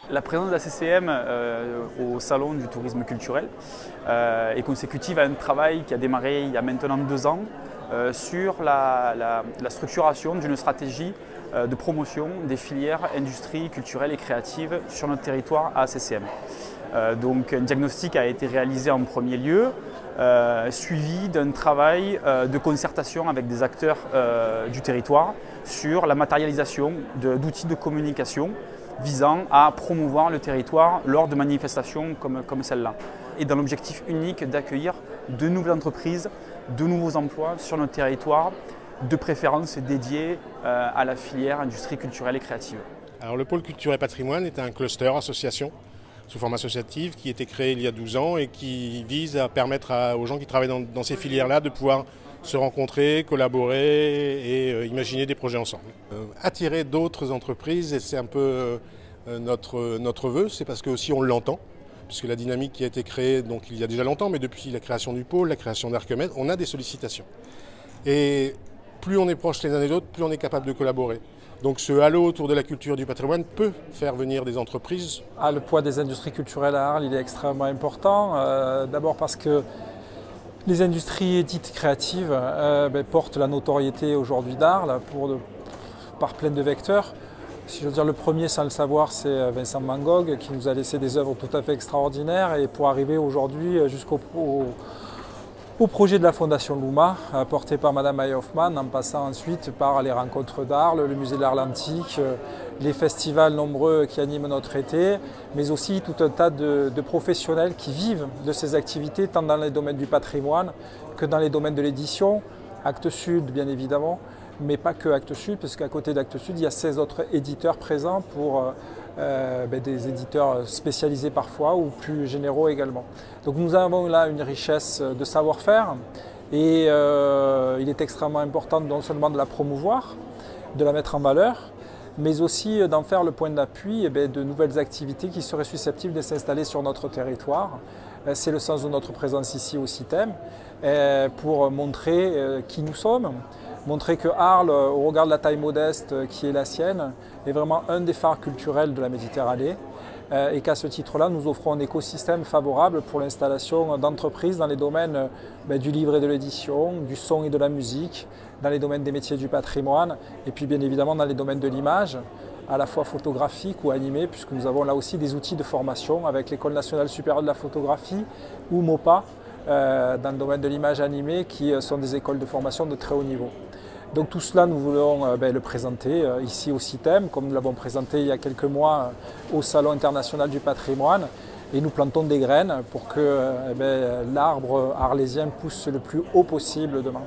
La présence de la CCM au Salon du tourisme culturel est consécutive à un travail qui a démarré il y a maintenant 2 ans sur la structuration d'une stratégie de promotion des filières industrie culturelle et créative sur notre territoire à CCM. Donc un diagnostic a été réalisé en premier lieu, suivi d'un travail de concertation avec des acteurs du territoire sur la matérialisation d'outils de communication visant à promouvoir le territoire lors de manifestations comme celle-là. Et dans l'objectif unique d'accueillir de nouvelles entreprises, de nouveaux emplois sur notre territoire, de préférence dédiés à la filière industrie culturelle et créative. Alors, le pôle culture et patrimoine est un cluster association sous forme associative qui a été créé il y a 12 ans et qui vise à permettre aux gens qui travaillent dans ces filières-là de pouvoir se rencontrer, collaborer et imaginer des projets ensemble. Attirer d'autres entreprises, et c'est un peu notre vœu, c'est parce que aussi on l'entend, puisque la dynamique qui a été créée donc, il y a déjà longtemps, mais depuis la création du pôle, la création d'Archimède, on a des sollicitations. Et plus on est proches les uns des autres, plus on est capable de collaborer. Donc ce halo autour de la culture et du patrimoine peut faire venir des entreprises. Le poids des industries culturelles à Arles, il est extrêmement important. D'abord parce que les industries dites créatives portent la notoriété aujourd'hui d'Arles par plein de vecteurs. Si je veux dire, le premier, sans le savoir, c'est Vincent Van Gogh qui nous a laissé des œuvres tout à fait extraordinaires et pour arriver aujourd'hui jusqu'au projet de la Fondation Louma, porté par Madame Maya Hoffman, en passant ensuite par les rencontres d'Arles, le musée de l'art antique, les festivals nombreux qui animent notre été, mais aussi tout un tas de professionnels qui vivent de ces activités, tant dans les domaines du patrimoine que dans les domaines de l'édition, Actes Sud bien évidemment, mais pas que Actes Sud, parce qu'à côté d'Actes Sud, il y a 16 autres éditeurs présents pour des éditeurs spécialisés parfois ou plus généraux également. Donc nous avons là une richesse de savoir-faire et il est extrêmement important non seulement de la promouvoir, de la mettre en valeur, mais aussi d'en faire le point d'appui de nouvelles activités qui seraient susceptibles de s'installer sur notre territoire. C'est le sens de notre présence ici au CITEM, pour montrer qui nous sommes, montrer que Arles, au regard de la taille modeste qui est la sienne, est vraiment un des phares culturels de la Méditerranée et qu'à ce titre-là, nous offrons un écosystème favorable pour l'installation d'entreprises dans les domaines du livre et de l'édition, du son et de la musique, dans les domaines des métiers du patrimoine et puis bien évidemment dans les domaines de l'image, à la fois photographique ou animée, puisque nous avons là aussi des outils de formation avec l'École nationale supérieure de la photographie ou MOPA, dans le domaine de l'image animée, qui sont des écoles de formation de très haut niveau. Donc tout cela, nous voulons le présenter ici au CITEM, comme nous l'avons présenté il y a quelques mois au Salon international du patrimoine. Et nous plantons des graines pour que l'arbre arlésien pousse le plus haut possible demain.